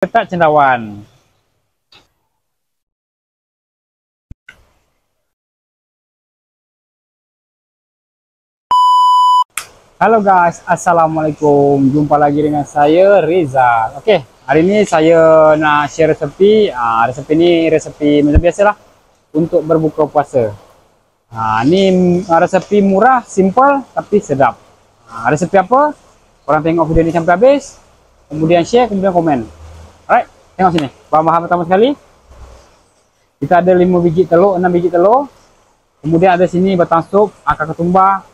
Letak cendawan. Halo guys, assalamualaikum. Jumpa lagi dengan saya Rizal. Oke, hari ini saya nak share resepi. Resepi ini resepi macam biasalah untuk berbuka puasa. Ini resepi murah, simple tapi sedap. Resepi apa? Korang tengok video ini sampai habis, kemudian share, kemudian komen. Alright, tengok sini. Bahan-bahan pertama sekali, kita ada 5 biji telur, 6 biji telur. Kemudian ada sini batang sup, akar ketumbar,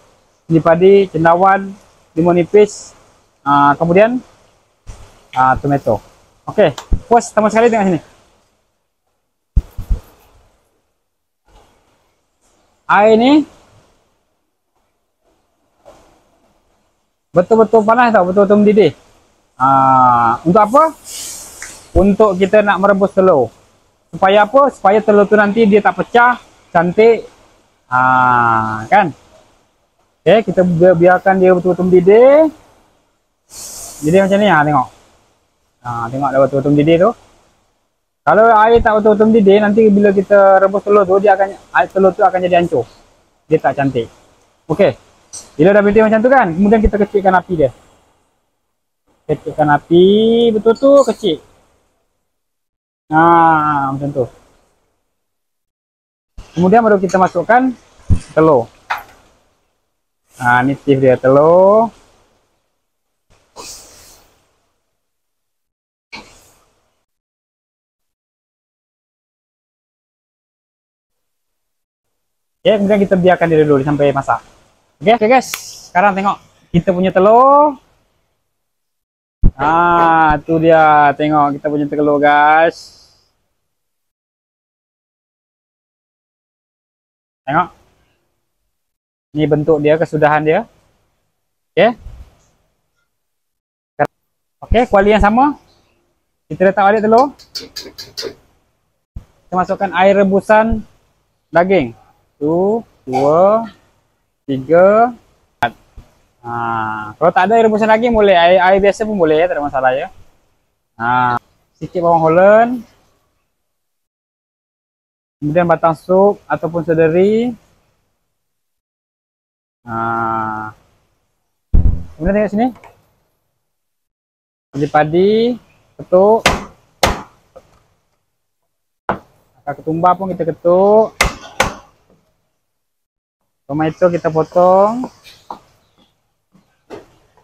cili padi, cendawan, limun nipis, kemudian tomato. Oke, puas pertama sekali tengok sini. Air ini betul-betul panas tau, betul-betul mendidih. Untuk apa? Untuk kita nak merebus telur. Supaya apa? Supaya telur tu nanti dia tak pecah, cantik. Kan? Oke, kita biarkan dia betul-betul mendidih. Jadi macam ni, tengok. Tengok dah betul-betul mendidih tu. Kalau air tak betul-betul mendidih, nanti bila kita rebus telur tu, telur tu akan jadi hancur. Dia tak cantik. Okey. Bila dah mendidih macam tu kan, kemudian kita kecilkan api dia. Kecilkan api betul-betul kecil. Macam tu. Kemudian baru kita masukkan telur. Ini tips dia, telur. Oke, kemudian kita biarkan dia dulu sampai masak. Oke guys, sekarang tengok kita punya telur. Tu dia, tengok kita punya telur guys. Tengok. Ini bentuk dia, kesudahan dia. Oke. Oke, kuali yang sama. Kita letak balik telur. Kita masukkan air rebusan daging. 1, 2, 3, 4. Kalau tak ada air rebusan daging boleh, air biasa pun boleh ya, tak ada masalah ya. Sikit bawang holland. Kemudian batang sup ataupun seledri. Kemudian tengok sini. Cili padi, ketuk. Akar ketumbar pun kita ketuk. Tomato kita potong.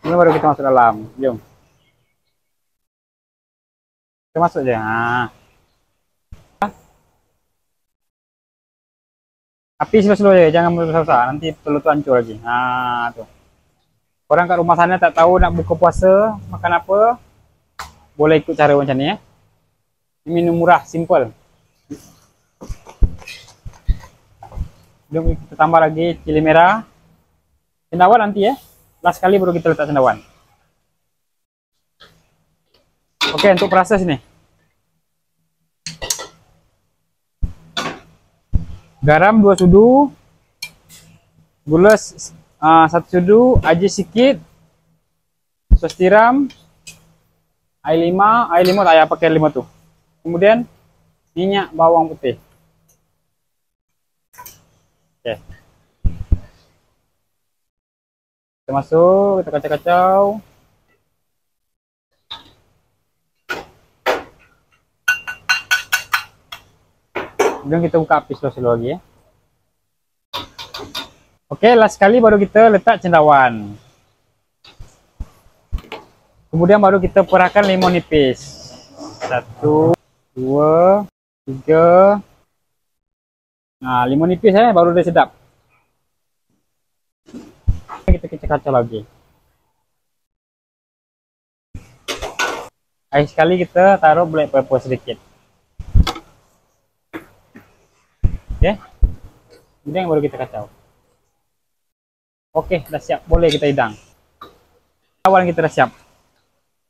Ini baru kita masuk dalam. Jom. Kita masuk je. Api slow-slow je, jangan besar-besar. Nanti telur tu hancur lagi. Tu. Orang kat rumah sana tak tahu nak buka puasa, makan apa, boleh ikut cara macam ni ya. Ini minum murah, simple. Jom kita tambah lagi cili merah. Cendawan nanti ya. Last kali baru kita letak cendawan. Oke, untuk proses ini. Garam 2 sudu. Gula 1 sudu, air sikit. Sos tiram. Air 5 tak payah pakai 5 tu. Kemudian minyak bawang putih. Oke. Kita masuk, kita kacau-kacau. Kemudian kita buka api slow-slow lagi ya. Oke, last sekali baru kita letak cendawan. Kemudian baru kita perahkan limun nipis. 1, 2, 3. Limun nipis baru dia sedap. Kita kacau-kacau lagi. Akhir sekali kita taruh black pepper sedikit. Oke. Kemudian baru kita kacau. Oke, dah siap. Boleh kita hidang. Awal kita dah siap.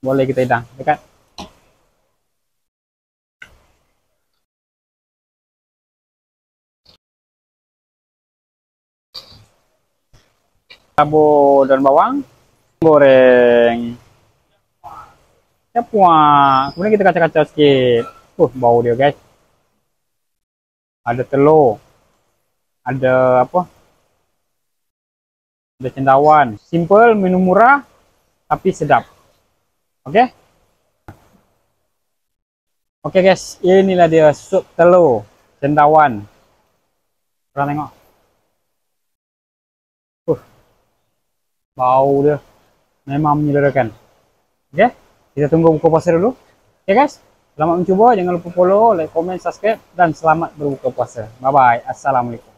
Boleh kita hidang. Dekat. Tabur daun bawang. Goreng. Ya puas. Kemudian kita kacau-kacau sikit. Bau dia guys. Ada telur. Ada apa? Ada cendawan. Simple, menu murah, tapi sedap. Oke? Oke guys, inilah dia sup telur cendawan. Korang tengok. Bau dia memang menyederakan. Oke? Kita tunggu buka puasa dulu. Oke guys? Selamat mencoba, jangan lupa follow, like, comment, subscribe, dan selamat berbuka puasa. Bye bye. Assalamualaikum.